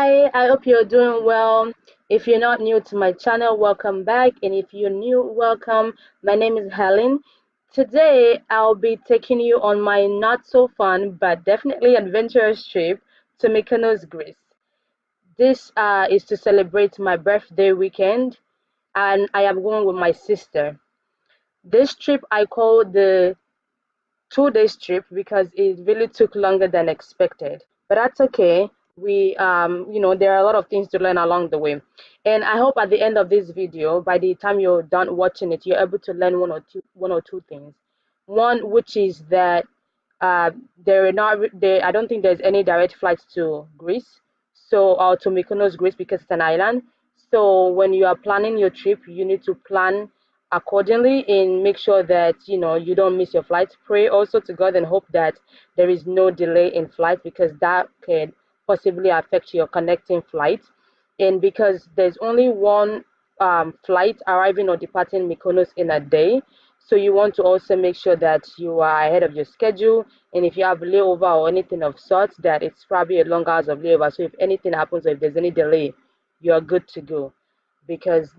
Hi, I hope you're doing well. If you're not new to my channel, welcome back. And if you're new, welcome. My name is Helen. Today, I'll be taking you on my not so fun but definitely adventurous trip to Mykonos, Greece. This is to celebrate my birthday weekend, and I am going with my sister. This trip I call the 2 days trip because it really took longer than expected. But that's okay. There are a lot of things to learn along the way. And I hope at the end of this video, by the time you're done watching it, you're able to learn one or two things. One, which is that there are not there. I don't think there's any direct flights to Greece, or to Mykonos, Greece, because it's an island. So when you are planning your trip, you need to plan accordingly and make sure that you don't miss your flight. Pray also to God and hope that there is no delay in flight because that could possibly affect your connecting flight. And because there's only one flight arriving or departing Mykonos in a day, so you want to also make sure that you are ahead of your schedule. And if you have layover or anything of sorts, that it's probably a long hours of layover. So if anything happens or if there's any delay, you are good to go, because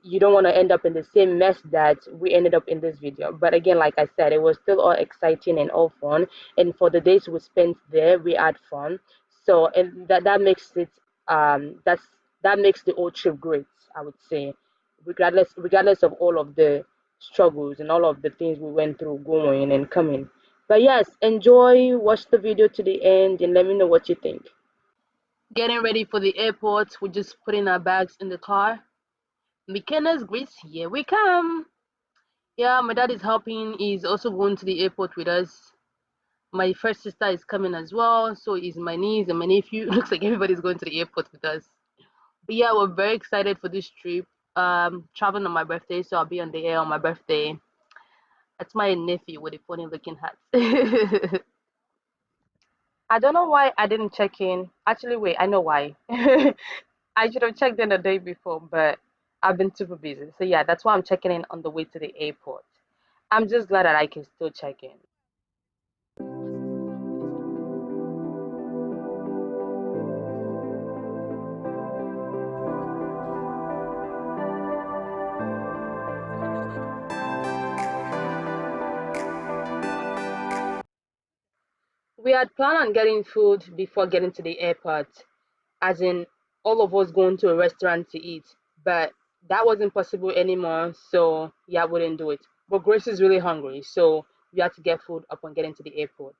you don't want to end up in the same mess that we ended up in this video. But again, like I said, it was still all exciting and all fun. And for the days we spent there, we had fun. So and that makes it that makes the whole trip great, I would say, regardless of all of the struggles and all of the things we went through going and coming. But yes, enjoy, watch the video to the end, and let me know what you think. Getting ready for the airport, we're just putting our bags in the car. Mykonos, Greece, here we come. Yeah, my dad is helping. He's also going to the airport with us. My first sister is coming as well. So is my niece and my nephew. Looks like everybody's going to the airport with us. But yeah, we're very excited for this trip. Traveling on my birthday, so I'll be on the air on my birthday. That's my nephew with a funny looking hat. I don't know why I didn't check in. Actually, wait, I know why. I should have checked in the day before, but I've been super busy. So yeah, that's why I'm checking in on the way to the airport. I'm just glad that I can still check in. We had planned on getting food before getting to the airport, as in all of us going to a restaurant to eat, but that wasn't possible anymore. So yeah, we didn't do it. But Grace is really hungry, so we had to get food upon getting to the airport.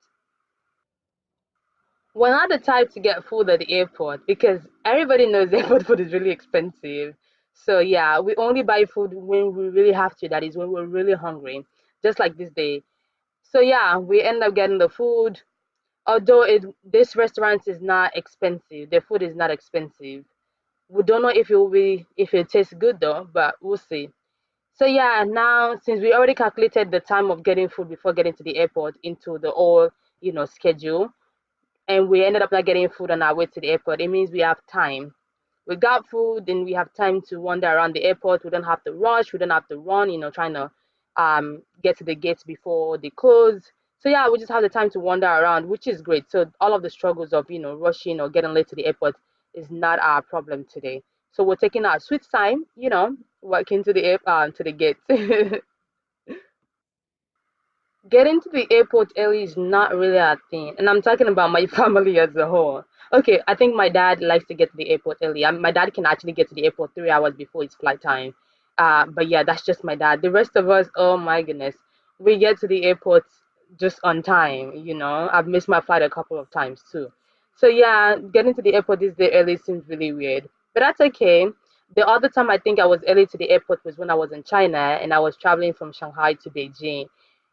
We're not the type to get food at the airport because everybody knows airport food is really expensive. So yeah, we only buy food when we really have to. That is when we're really hungry, just like this day. So yeah, we end up getting the food. Although this restaurant is not expensive, the food is not expensive. We don't know if it tastes good though, but we'll see. So yeah, now since we already calculated the time of getting food before getting to the airport into the whole schedule, and we ended up not getting food on our way to the airport, it means we have time. We got food, and we have time to wander around the airport. We don't have to rush. We don't have to run, trying to get to the gates before they close. So yeah, we just have the time to wander around, which is great. So all of the struggles of rushing or getting late to the airport is not our problem today. So we're taking our sweet time, walking to the to the gates. Getting to the airport early is not really a thing, and I'm talking about my family as a whole. Okay, I think my dad likes to get to the airport early. My dad can actually get to the airport 3 hours before his flight time. But yeah, that's just my dad. The rest of us, oh my goodness, we get to the airport just on time. I've missed my flight a couple of times too. So yeah, getting to the airport this day early seems really weird, but that's okay. The other time I think I was early to the airport was when I was in China and I was traveling from Shanghai to Beijing.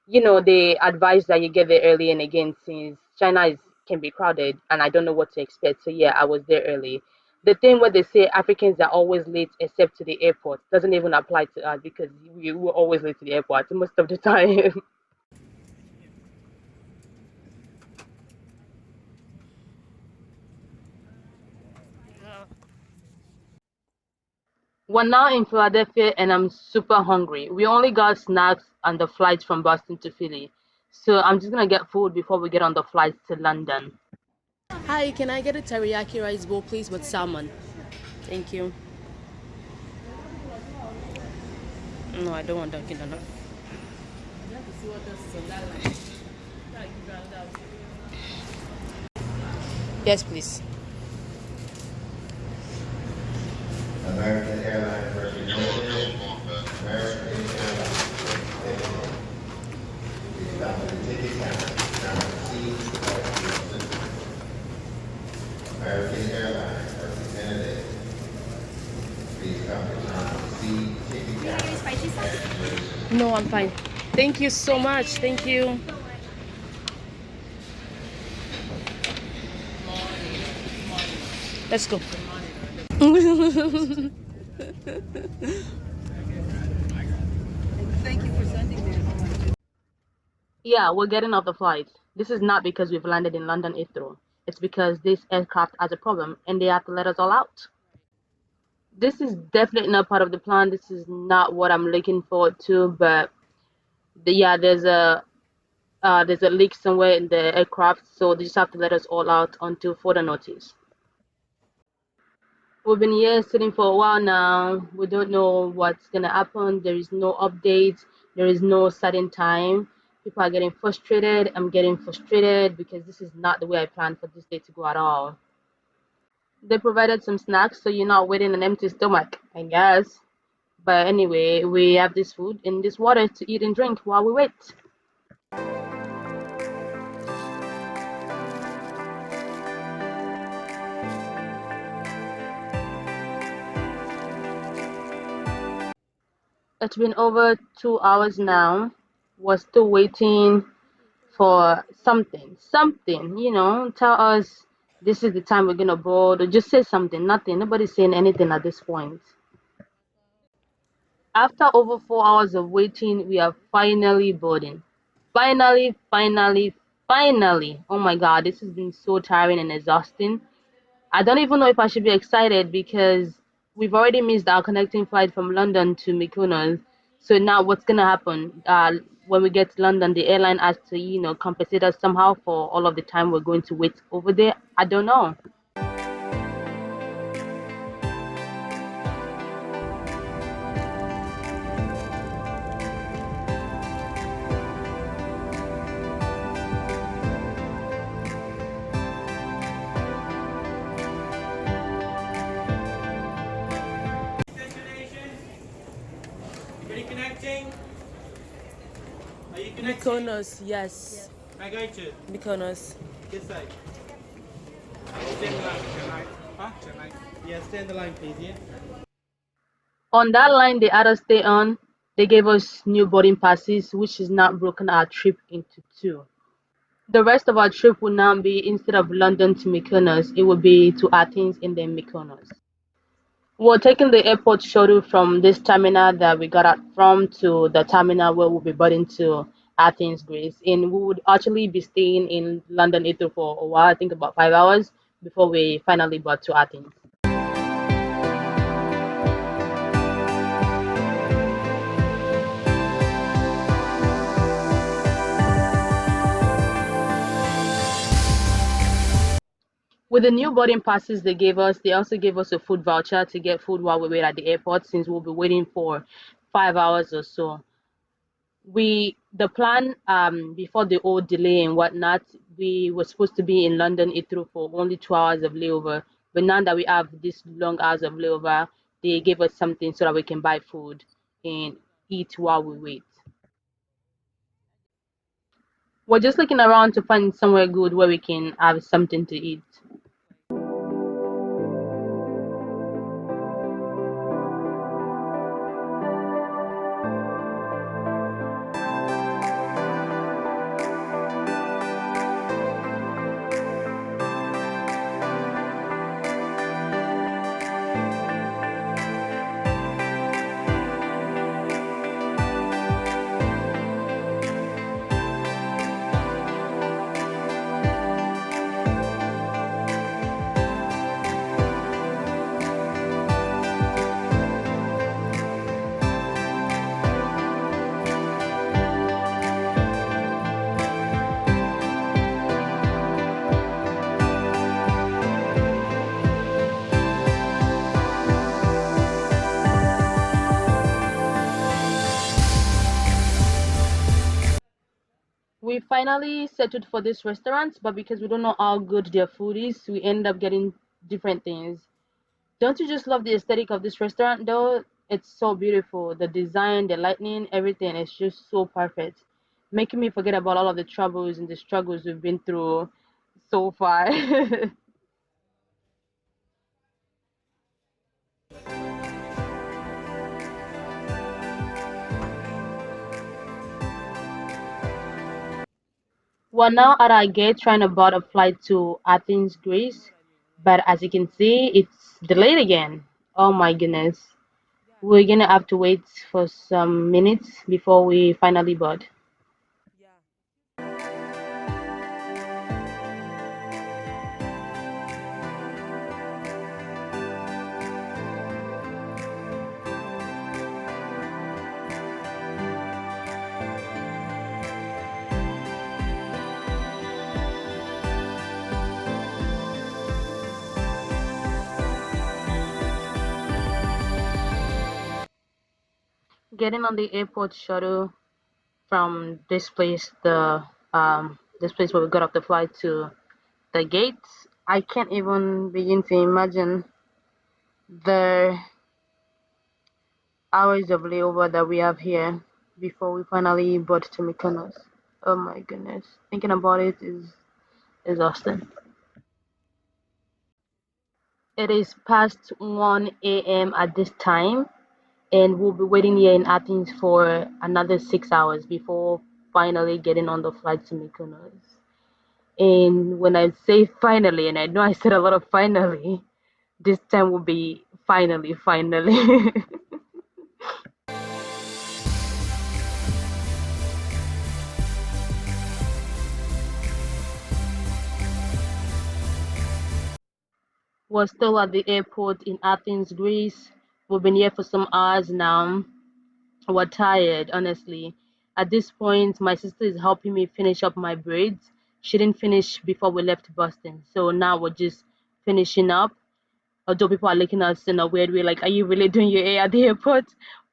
They advise that you get there early, and again, since China can be crowded and I don't know what to expect, so yeah, I was there early. The thing where they say Africans are always late except to the airport doesn't even apply to us because we were always late to the airport most of the time. We're now in Philadelphia and I'm super hungry. We only got snacks on the flight from Boston to Philly, so I'm just gonna get food before we get on the flight to London. Hi, can I get a teriyaki rice bowl, please, with salmon? Thank you. No, I don't want Dunkin' Donuts. Yes, please. American Airlines representative, American Airlines representative, please stop at the ticket counter, number C. American Airlines representative, please come to terminal C, ticket counter. No, I'm fine. Thank you so much. Thank you. Let's go. Yeah, we're getting off the flight. This is not because we've landed in London Heathrow. It's because this aircraft has a problem and they have to let us all out. This is definitely not part of the plan. This is not what I'm looking forward to. But yeah, there's a leak somewhere in the aircraft, so they just have to let us all out until further notice. We've been here sitting for a while now. We don't know what's gonna happen. There is no updates. There is no certain time. People are getting frustrated. I'm getting frustrated because this is not the way I planned for this day to go at all. They provided some snacks, so you're not waiting an empty stomach, I guess. But anyway, we have this food and this water to eat and drink while we wait. It's been over 2 hours now. We're still waiting for something, tell us this is the time we're gonna board, or just say something. Nothing. Nobody's saying anything at this point. After over 4 hours of waiting, we are finally boarding. Finally, finally, finally. Oh my god, this has been so tiring and exhausting. I don't even know if I should be excited because we've already missed our connecting flight from London to Mykonos. So now what's gonna happen? When we get to London, the airline has to, compensate us somehow for all of the time we're going to wait over there. I don't know. Destination? Ready connecting? Are you connecting? Mykonos, yes. Can I go to Mykonos. this side? Stay in the line, Chennai. Huh? Chennai. Yeah, stay in the line, please, yeah? On that line they had us stay on, they gave us new boarding passes, which is not broken our trip into two. The rest of our trip will now be, instead of London to Mykonos, it will be to Athens and then Mykonos. We're taking the airport shuttle from this terminal that we got out from to the terminal where we'll be boarding to Athens, Greece. And we would actually be staying in London Heathrow for a while, I think about 5 hours, before we finally board to Athens. With the new boarding passes they gave us, they also gave us a food voucher to get food while we wait at the airport, since we'll be waiting for 5 hours or so. The plan, before the old delay and whatnot, we were supposed to be in London Heathrow for only 2 hours of layover. But now that we have these long hours of layover, they gave us something so that we can buy food and eat while we wait. We're just looking around to find somewhere good where we can have something to eat. We finally settled for this restaurant, but because we don't know how good their food is, we end up getting different things. Don't you just love the aesthetic of this restaurant though? It's so beautiful. The design, the lighting, everything is just so perfect. Making me forget about all of the troubles and the struggles we've been through so far. We're now at our gate trying to board a flight to Athens, Greece. But as you can see, it's delayed again. Oh my goodness. We're gonna have to wait for some minutes before we finally board. Getting on the airport shuttle from this place where we got off the flight to the gates, I can't even begin to imagine the hours of layover that we have here before we finally board to Mykonos. Oh my goodness. Thinking about it is exhausting. It is past 1 a.m. at this time, and we'll be waiting here in Athens for another 6 hours before finally getting on the flight to Mykonos. And when I say finally, and I know I said a lot of finally, this time will be finally, finally. We're still at the airport in Athens, Greece. We've been here for some hours now. We're tired, honestly. At this point, my sister is helping me finish up my braids. She didn't finish before we left Boston. So now we're just finishing up. Although people are looking at us in a weird way, like, are you really doing your hair at the airport?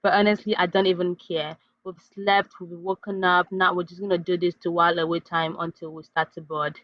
But honestly, I don't even care. We've slept, we've woken up. Now we're just gonna do this to while away time until we start to board.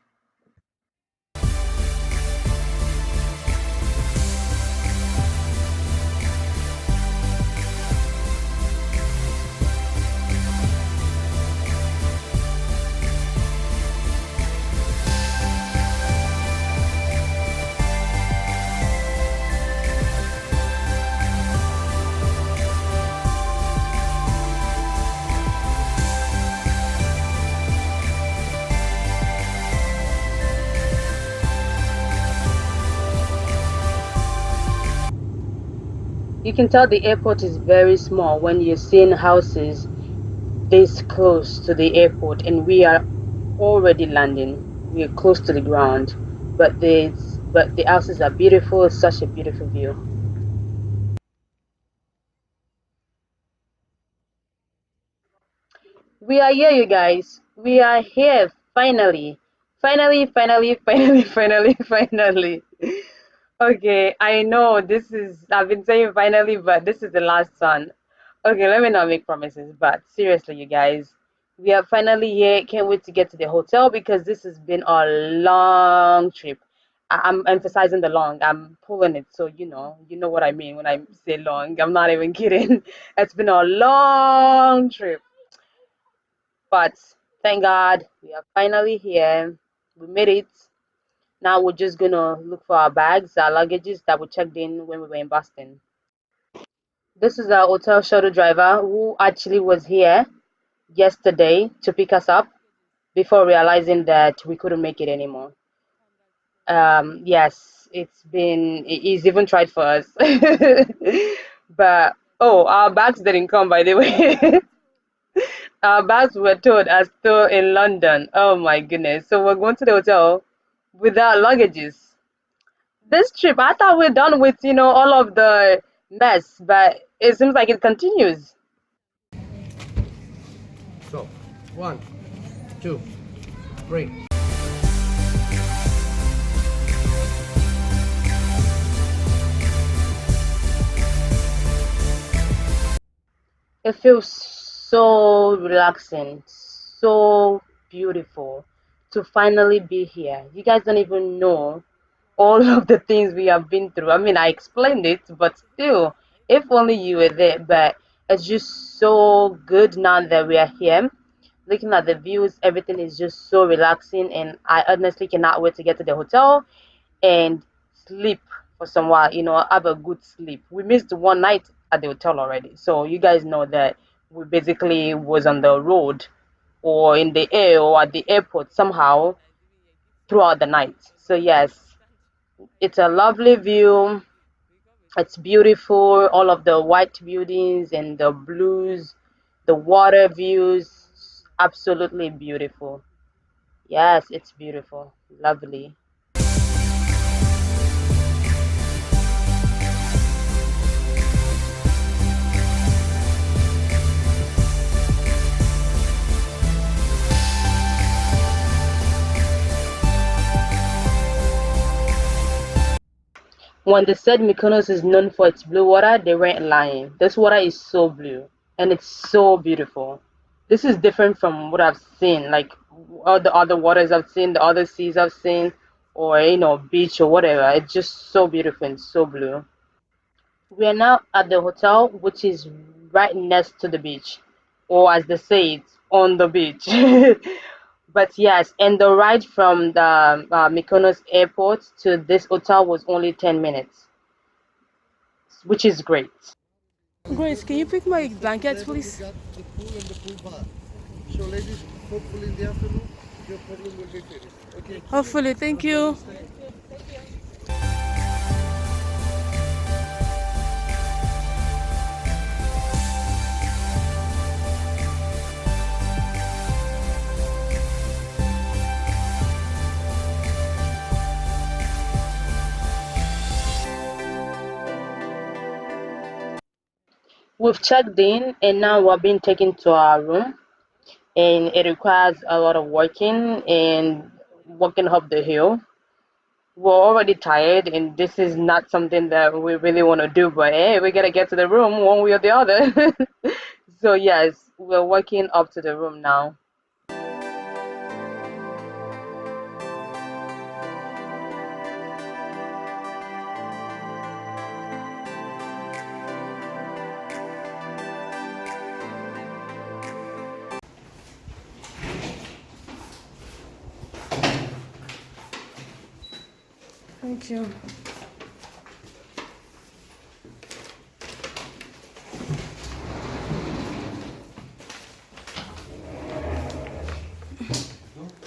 You can tell the airport is very small when you're seeing houses this close to the airport, and we are already landing. We are close to the ground, but the houses are beautiful. It's such a beautiful view. We are here, you guys. We are here finally. Finally, finally, finally, finally, finally. Okay, I know I've been saying finally, but this is the last one. Okay, let me not make promises, but seriously, you guys, we are finally here. Can't wait to get to the hotel because this has been a long trip. I'm emphasizing the long. I'm pulling it, so you know what I mean when I say long. I'm not even kidding. It's been a long trip. But thank God we are finally here. We made it. Now we're just gonna look for our bags, our luggages that we checked in when we were in Boston. This is our hotel shuttle driver who actually was here yesterday to pick us up before realizing that we couldn't make it anymore. Yes, he's even tried for us. But oh, our bags didn't come, by the way. Our bags were told are still in London. Oh my goodness. So we're going to the hotel without luggages. This trip, I thought we're done with, all of the mess, but it seems like it continues. So, one, two, three. It feels so relaxing, so beautiful to finally be here. You guys don't even know all of the things we have been through. I mean, I explained it, but still, if only you were there. But it's just so good now that we are here. Looking at the views, everything is just so relaxing, and I honestly cannot wait to get to the hotel and sleep for some while. Have a good sleep. We missed one night at the hotel already, so you guys know that we basically was on the road or in the air or at the airport somehow throughout the night. So yes, it's a lovely view. It's beautiful, all of the white buildings and the blues, the water views, absolutely beautiful. Yes, it's beautiful, lovely. When they said Mykonos is known for its blue water, they weren't lying. This water is so blue and it's so beautiful. This is different from what I've seen, like all the other waters I've seen, the other seas I've seen, or beach or whatever. It's just so beautiful and so blue. We are now at the hotel, which is right next to the beach, or as they say, it's on the beach. But yes, and the ride from the Mykonos airport to this hotel was only 10 minutes, which is great. Grace, can you pick my blankets, please? Got the pool and the pool bar. So ladies, hopefully in the afternoon, your problem will be finished. Okay. Hopefully, thank you. We've checked in and now we're being taken to our room, and it requires a lot of walking and walking up the hill. We're already tired, and this is not something that we really want to do, but hey, we gotta get to the room one way or the other. So, yes, we're walking up to the room now. Thank you.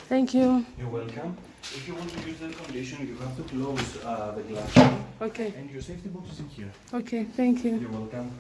Thank you. You're welcome. If you want to use the air condition, you have to close the glass door, Okay. and your safety box is in here. Okay, thank you. You're welcome.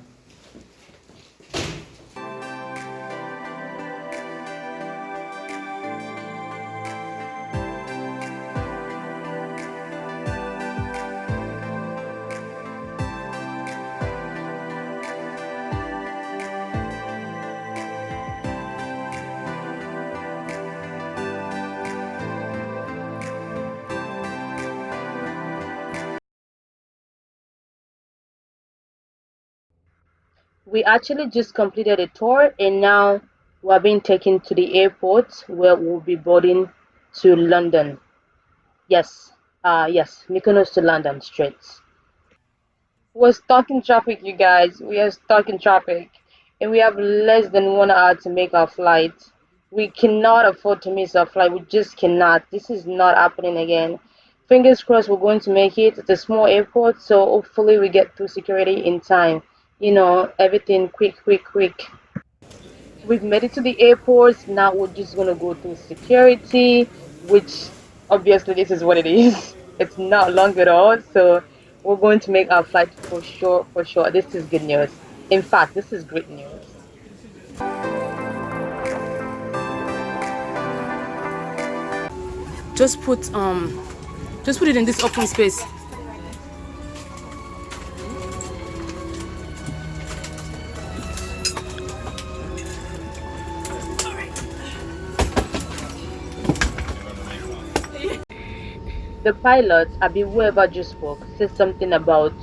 We actually just completed a tour, and now we're being taken to the airport where we'll be boarding to London. Yes, yes, Mykonos to London straight. We're stuck in traffic, you guys. We are stuck in traffic, and we have less than 1 hour to make our flight. We cannot afford to miss our flight. We just cannot. This is not happening again. Fingers crossed we're going to make it. It's a small airport, so hopefully we get through security in time. Everything quick, quick, quick. We've made it to the airport. Now we're just gonna go through security, which obviously this is what it is. It's not long at all, so we're going to make our flight for sure, for sure. This is good news. In fact, this is great news. Just put just put it in this open space. The pilot, Abi, whoever just spoke, said something about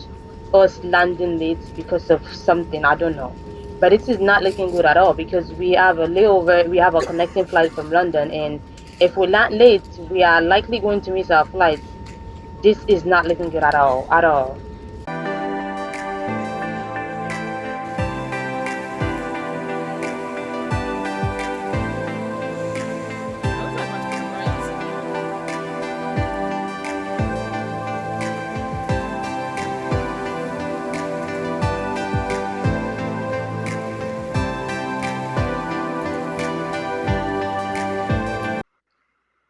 us landing late because of something. I don't know. But this is not looking good at all because we have a layover, we have a connecting flight from London, and if we're not late, we are likely going to miss our flight. This is not looking good at all, at all.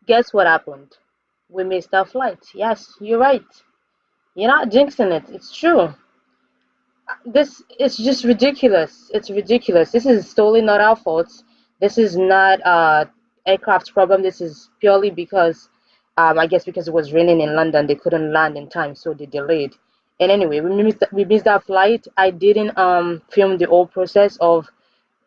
Guess what happened? We missed our flight. Yes, you're right. You're not jinxing it. It's true. This is just ridiculous. It's ridiculous. This is totally not our fault. This is not aircraft's problem. This is purely because I guess because it was raining in London, they couldn't land in time, so they delayed. And anyway, we missed that flight. I didn't film the whole process of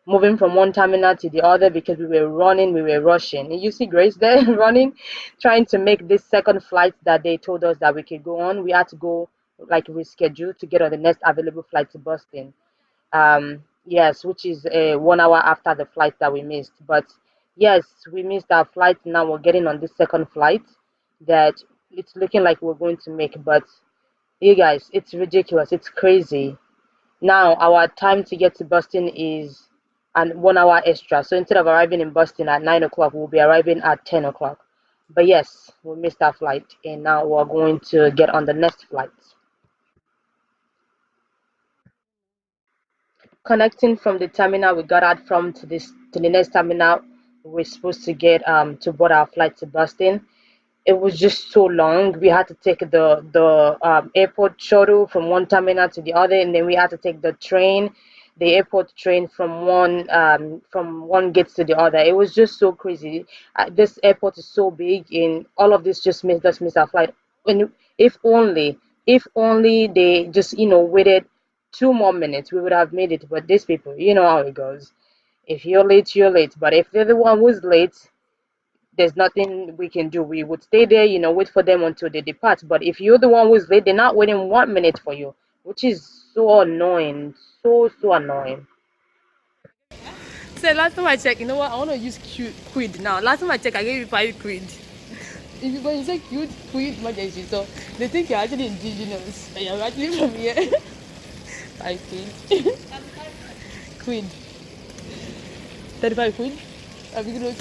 moving from one terminal to the other because we were running, we were rushing. And you see Grace there running, trying to make this second flight that they told us that we could go on. We had to go like reschedule to get on the next available flight to Boston. Yes, which is 1 hour after the flight that we missed. But yes, we missed our flight. Now we're getting on this second flight that it's looking like we're going to make. But you guys, it's ridiculous. It's crazy. Now our time to get to Boston is an 1 hour extra. So instead of arriving in Boston at 9 o'clock, we'll be arriving at 10 o'clock. But yes, we missed our flight, and now we're going to get on the next flight. Connecting from the terminal we got out from to the next terminal, we're supposed to get to board our flight to Boston. It was just so long. We had to take the airport shuttle from one terminal to the other, and then we had to take the train, the airport train from one gate to the other. It was just so crazy. This airport is so big, and all of this just made us miss our flight. When if only if only they just waited 2 more minutes, we would have made it. But these people, you know how it goes. If you're late, you're late. But if they're the one who's late, there's nothing we can do. We would stay there, wait for them until they depart. But if you're the one who's late, they're not waiting 1 minute for you, which is so annoying. So annoying. So last time I checked, you know what? I want to use quid now. Last time I checked, I gave you 5 quid. If you when you say cute quid emergency, so they think you're actually indigenous and you're actually from here. 5 quid. Quid. 35 quid. Have you gonna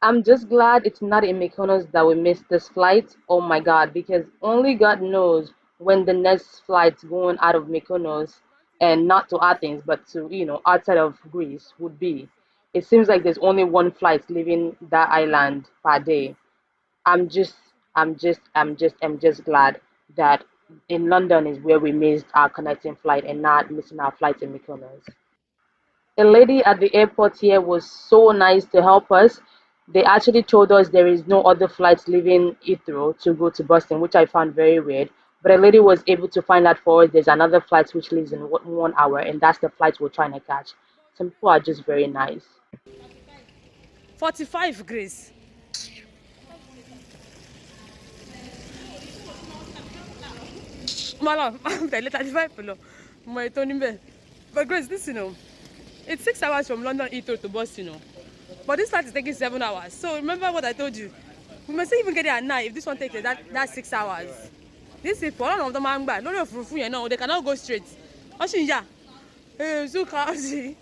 I'm just glad it's not in Mykonos that we missed this flight. Oh my God, because only God knows when the next flight going out of Mykonos and not to Athens, but to, outside of Greece would be. It seems like there's only one flight leaving that island per day. I'm just glad that in London is where we missed our connecting flight and not missing our flight in Mykonos. A lady at the airport here was so nice to help us. They actually told us there is no other flights leaving Heathrow to go to Boston, which I found very weird. But a lady was able to find out for us there's another flight which leaves in 1 hour, and that's the flight we're trying to catch. Some people are just very nice. 45 Grace. Malam, I'm 35 below. My Tony Bell. But Grace, this it's 6 hours from London Heathrow to Boston, But this flight is taking 7 hours. So remember what I told you. We must even get there at night if this one takes that 6 hours. These people, none of them are bad. None of them, they cannot go straight. What's in ya? So crazy.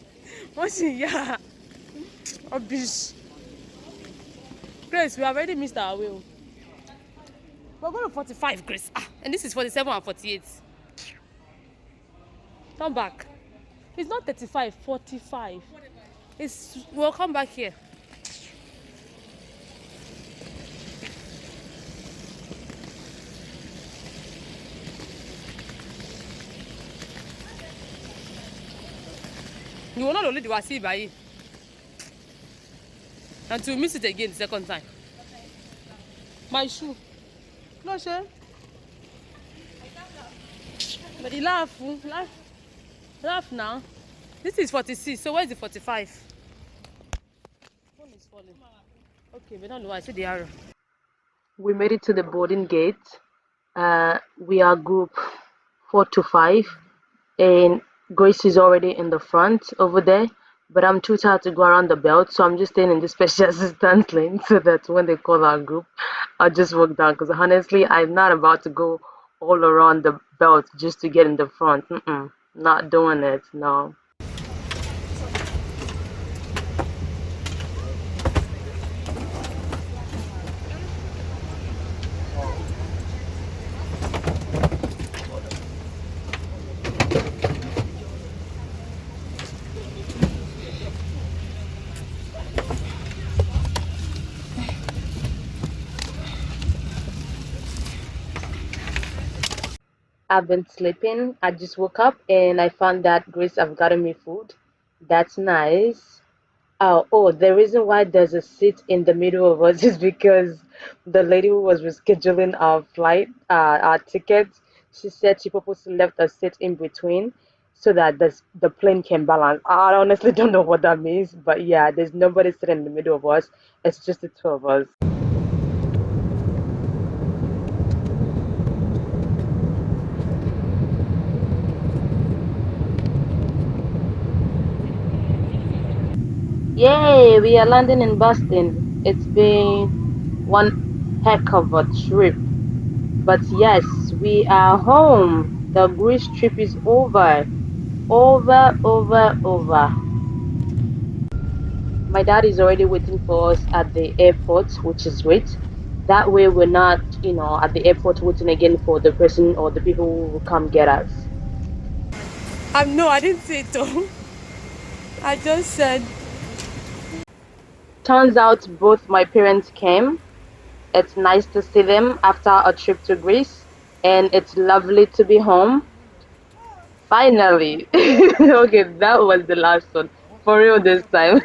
What's in ya? Oh, bitch. Grace, we have already missed our way. We're going to 45, Grace. And this is 47 and 48. Come back. It's not 35, 45. We'll come back here. You will not only do see by and to miss it again the second time. My shoe. No, sir. But you laugh now. This is 46, so where's the 45? Phone is falling. Okay, but don't know. I see the arrow. We made it to the boarding gate. We are group 4 to 5, and Grace is already in the front over there. But I'm too tired to go around the belt, so I'm just staying in the special assistance lane so that when they call our group, I'll just walk down. Because honestly, I'm not about to go all around the belt just to get in the front. Not doing it, no. I've been sleeping. I just woke up and I found that Grace have gotten me food. That's nice. Oh, the reason why there's a seat in the middle of us is because the lady who was rescheduling our flight, our tickets, she said she purposely left a seat in between so that the plane can balance. I honestly don't know what that means, but yeah, there's nobody sitting in the middle of us. It's just the two of us. Yay, we are landing in Boston. It's been one heck of a trip. But yes, we are home. The Greece trip is over. Over, over, over. My dad is already waiting for us at the airport, which is great. That way, we're not, at the airport waiting again for the person or the people who will come get us. No, I didn't say it though. I just said Turns out both my parents came. It's nice to see them after a trip to Greece, and it's lovely to be home. Finally. Okay, that was the last one. For real this time.